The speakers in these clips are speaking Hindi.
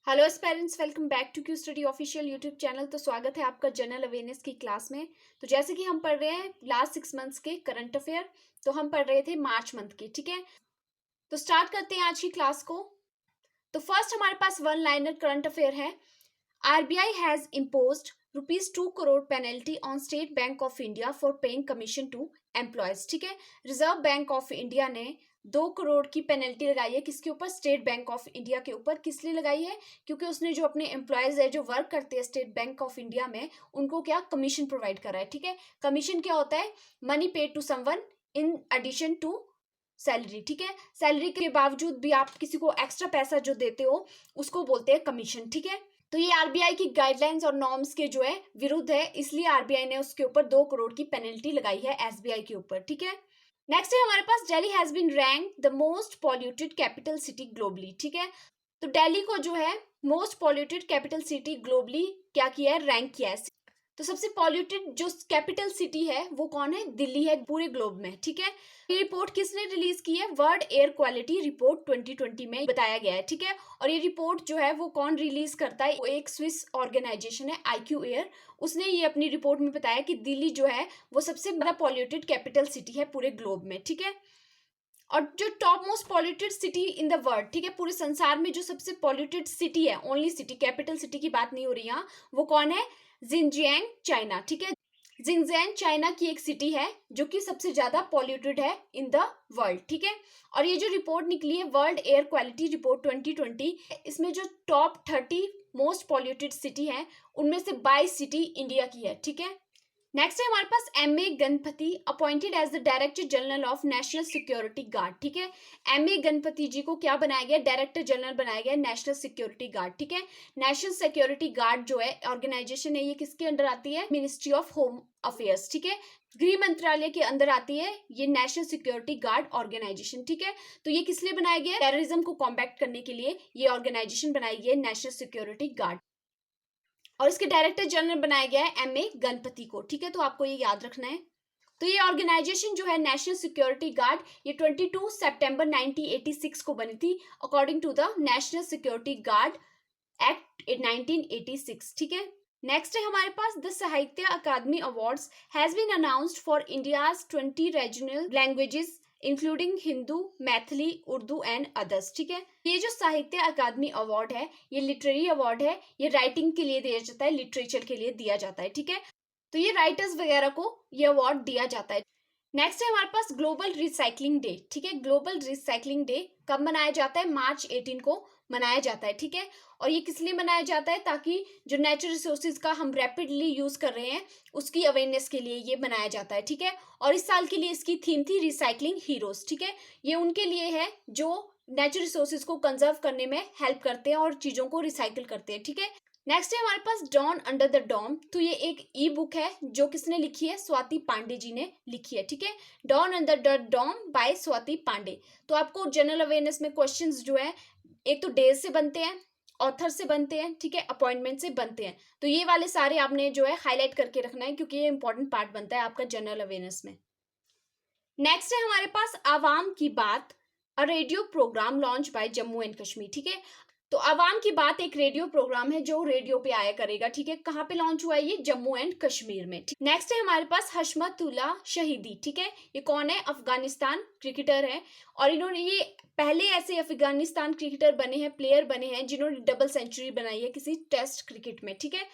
Hello aspirants, welcome back to Q Study official YouTube channel. तो स्वागत है आपका जनरल अवेयरनेस की क्लास में। तो जैसे कि हम पढ़ रहे हैं लास्ट 6 मंथ्स के करंट अफेयर, तो हम पढ़ रहे थे मार्च मंथ के। ठीक है, तो स्टार्ट करते हैं आज की क्लास को। तो फर्स्ट हमारे पास वन लाइनर करंट अफेयर है। RBI has imposed ₹2 crore penalty on State Bank of India for paying commission to employees. ठीक है, रिजर्व बैंक ऑफ इंडिया ने 2 करोड़ की पेनल्टी लगाई है। किसके ऊपर? स्टेट बैंक ऑफ इंडिया के ऊपर। किस लिए लगाई है? क्योंकि उसने जो अपने एम्प्लॉयज है जो वर्क करते हैं स्टेट बैंक ऑफ इंडिया में, उनको क्या कमीशन प्रोवाइड करा है। ठीक है, कमीशन क्या होता है? Money paid to someone in addition to salary. ठीक है, सैलरी के बावजूद भी आप किसी को एक्स्ट्रा पैसा जो देते हो उसको बोलते हैं कमीशन। ठीक है, तो ये आरबीआई की गाइडलाइंस और नॉर्म्स के जो है विरुद्ध है, इसलिए आरबीआई ने उसके ऊपर 2 करोड़ की पेनल्टी लगाई है एसबीआई के ऊपर। ठीक है, नेक्स्ट है हमारे पास Delhi has been rank the most polluted capital city globally. ठीक है, तो दिल्ली को जो है most polluted capital city globally क्या किया है? रैंक किया है। तो सबसे पॉल्यूटेड जो कैपिटल सिटी है वो कौन है? दिल्ली है पूरे ग्लोब में। ठीक है, ये रिपोर्ट किसने रिलीज की है? वर्ल्ड एयर क्वालिटी रिपोर्ट 2020 में बताया गया है। ठीक है, और ये रिपोर्ट जो है वो कौन रिलीज करता है? वो एक स्विस ऑर्गेनाइजेशन है IQ एयर। उसने ये अपनी रिपोर्ट में बताया कि दिल्ली जो है वो सबसे बड़ा पॉल्यूटेड कैपिटल सिटी है पूरे ग्लोब में। ठीक है, और जो top most polluted city in the world, ठीक है, पूरे संसार में जो सबसे पॉल्यूटेड सिटी है, ओनली सिटी, कैपिटल सिटी की बात नहीं हो रही यहाँ, वो कौन है? Jinjiang, China. ठीक है, जिनजियांग चाइना की एक सिटी है जो कि सबसे ज्यादा पॉल्यूटेड है इन द वर्ल्ड। ठीक है, और ये जो रिपोर्ट निकली है वर्ल्ड एयर क्वालिटी रिपोर्ट 2020, इसमें जो टॉप 30 मोस्ट पॉल्यूटेड सिटी है उनमें से 22 सिटी इंडिया की है। ठीक है, नेक्स्ट है हमारे पास M.A. Ganapathi appointed as the director general of National security Guard. ठीक है, M.A. गणपति जी को क्या बनाया गया? डायरेक्टर जनरल बनाया गया नेशनल सिक्योरिटी गार्ड। ठीक है, नेशनल सिक्योरिटी गार्ड जो है ऑर्गेनाइजेशन है, ये किसके अंडर आती है? Ministry of home affairs. ठीक है, गृह मंत्रालय के अंदर आती है ये नेशनल सिक्योरिटी गार्ड ऑर्गेनाइजेशन। ठीक है, तो ये किस लिए बनाया गया? टेररिज्म को कॉम्बैक्ट करने के लिए ये ऑर्गेनाइजेशन बनाई गई है नेशनल सिक्योरिटी गार्ड, और इसके डायरेक्टर जनरल बनाया गया है M.A. गणपति को। ठीक है, तो आपको ये याद रखना है। तो ये ऑर्गेनाइजेशन जो है नेशनल सिक्योरिटी गार्ड, ये 22 सितंबर 1986 को बनी थी according to the national security guard act 1986। ठीक है, नेक्स्ट है हमारे पास the Sahitya Akademi awards has been announced for India's 20 regional languages including Hindu, Maithili, Urdu and others. ठीक है, ये जो साहित्य अकादमी अवार्ड है ये लिटरेरी अवार्ड है, ये राइटिंग के लिए दिया जाता है, लिटरेचर के लिए दिया जाता है। ठीक है, तो ये राइटर्स वगैरह को ये अवार्ड दिया जाता है। नेक्स्ट है हमारे पास ग्लोबल रिसाइकलिंग डे। ठीक है, ग्लोबल रिसाइकलिंग डे कब मनाया जाता है? मार्च 18 को मनाया जाता है। ठीक है, और ये किस लिए मनाया जाता है? ताकि जो नेचुरल रिसोर्सेज का हम रैपिडली यूज कर रहे हैं उसकी अवेयरनेस के लिए ये मनाया जाता है। ठीक है, और इस साल के लिए इसकी थीम थी रिसाइकलिंग हीरोज। ठीक है, ये उनके लिए है जो नेचुरल रिसोर्सेज को कंजर्व करने में हेल्प करते हैं और चीजों को रिसाइकिल करते हैं। ठीक है, नेक्स्ट है हमारे पास डॉन अंडर द डॉम। तो ये एक ई बुक है जो किसने लिखी है? स्वाति पांडे जी ने लिखी है। ठीक है, dawn under the dome by Swati Pandey. तो आपको जनरल अवेयरनेस में क्वेश्चंस जो है एक तो डेज से बनते हैं, ऑथर से बनते हैं, ठीक है, अपॉइंटमेंट से बनते हैं। तो ये वाले सारे आपने जो है हाईलाइट करके रखना है क्योंकि ये इंपॉर्टेंट पार्ट बनता है आपका जनरल अवेयरनेस में। नेक्स्ट है हमारे पास आवाम की बात, a radio program launch by Jammu and Kashmir. ठीक है, तो आवाम की बात एक रेडियो प्रोग्राम है जो रेडियो पे आया करेगा। ठीक है, कहाँ पे लॉन्च हुआ है? ये जम्मू एंड कश्मीर में। नेक्स्ट है हमारे पास हशमतुल्ला शहीदी। ठीक है, ये कौन है? अफगानिस्तान क्रिकेटर है, और इन्होंने ये पहले ऐसे अफगानिस्तान क्रिकेटर बने हैं, प्लेयर बने हैं जिन्होंने डबल सेंचुरी बनाई है किसी टेस्ट क्रिकेट में। ठीक है,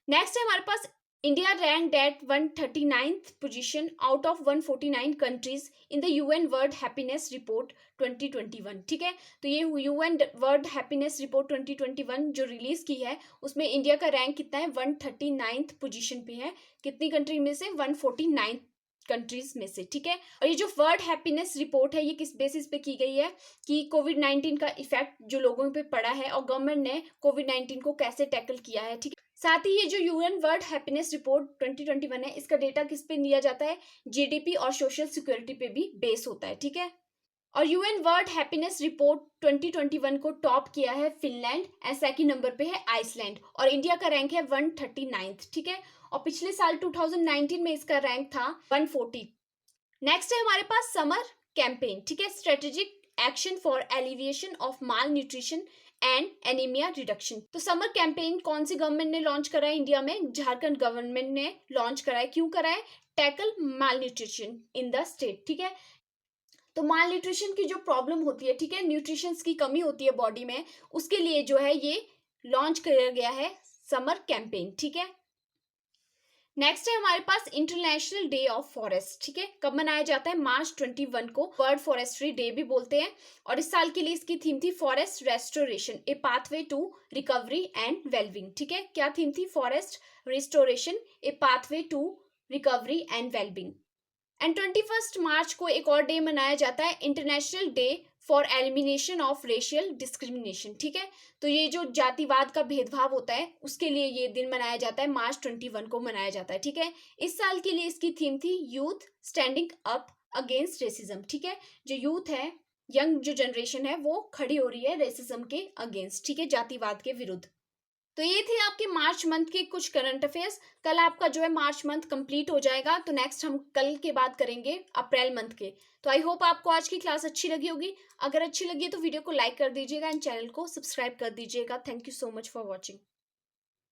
नेक्स्ट है हमारे पास India ranked at 139th position out of 149 countries in the UN world happiness report 2021। ठीक है, तो ये यूएन वर्ल्ड हैप्पीनेस रिपोर्ट 2021 जो रिलीज की है उसमें इंडिया का रैंक कितना है? 139th पोजीशन पे है। कितनी कंट्री में से? 149 कंट्रीज में से। ठीक है, और ये जो वर्ल्ड हैप्पीनेस रिपोर्ट है ये किस बेसिस पे की गई है कि कोविड-19 का इफेक्ट जो लोगों पे पड़ा है और गवर्नमेंट ने कोविड-19 को कैसे टैकल किया है। ठीक है, साथ ही ये जो यूएन वर्ल्ड हैप्पीनेस रिपोर्ट 2021 है इसका डेटा किस पे लिया जाता है? जीडीपी और सोशल सिक्योरिटी पे भी बेस होता है। ठीक है, और यूएन वर्ल्ड हैप्पीनेस रिपोर्ट 2021 को टॉप किया है फिनलैंड एंड सेकंड नंबर पे है आइसलैंड, और इंडिया का रैंक है 139th। ठीक है, और पिछले साल 2019 में इसका रैंक था 140। नेक्स्ट है हमारे पास समर कैंपेन। ठीक है, strategic action for alleviation of mall nutrition and anaemia reduction. तो समर कैंपेन कौन सी गवर्नमेंट ने लॉन्च करा है इंडिया में? झारखंड गवर्नमेंट ने लॉन्च करा है। क्यों करा है? Tackle mall nutrition in the state, ठीक है। तो माल न्यूट्रिशन की जो प्रॉब्लम होती है, ठीक है, न्यूट्रिशन की कमी होती है बॉडी में, उसके लिए जो है ये लॉन्च किया गया है समर कैंपेन, ठीक है। नेक्स्ट है हमारे पास इंटरनेशनल डे ऑफ फॉरेस्ट, ठीक है। कब मनाया जाता है? मार्च 21 को वर्ल्ड फॉरेस्ट्री डे भी बोलते हैं। और इस साल के लिए इसकी थीम थी forest restoration a pathway to recovery and wellbeing, ठीक है। क्या थीम थी? Forest restoration a pathway to recovery and wellbeing. And 21 March को एक और डे मनाया जाता है, international day for elimination of racial discrimination, ठीक है। तो ये जो जातिवाद का भेदभाव होता है उसके लिए ये दिन मनाया जाता है, मार्च 21 को मनाया जाता है, ठीक है। इस साल के लिए इसकी थीम थी youth standing up against racism, ठीक है। जो यूथ है, यंग जो जनरेशन है, वो खड़ी हो रही है रेसिज्म के अगेंस्ट, ठीक है, जातिवाद के विरुद्ध। तो ये थी आपके मार्च मंथ के कुछ करंट अफेयर्स। कल आपका जो है मार्च मंथ कंप्लीट हो जाएगा, तो नेक्स्ट हम कल के बाद करेंगे अप्रैल मंथ के। तो आई होप आपको आज की क्लास अच्छी लगी होगी। अगर अच्छी लगी है तो वीडियो को लाइक कर दीजिएगा एंड चैनल को सब्सक्राइब कर दीजिएगा। Thank you so much for watching.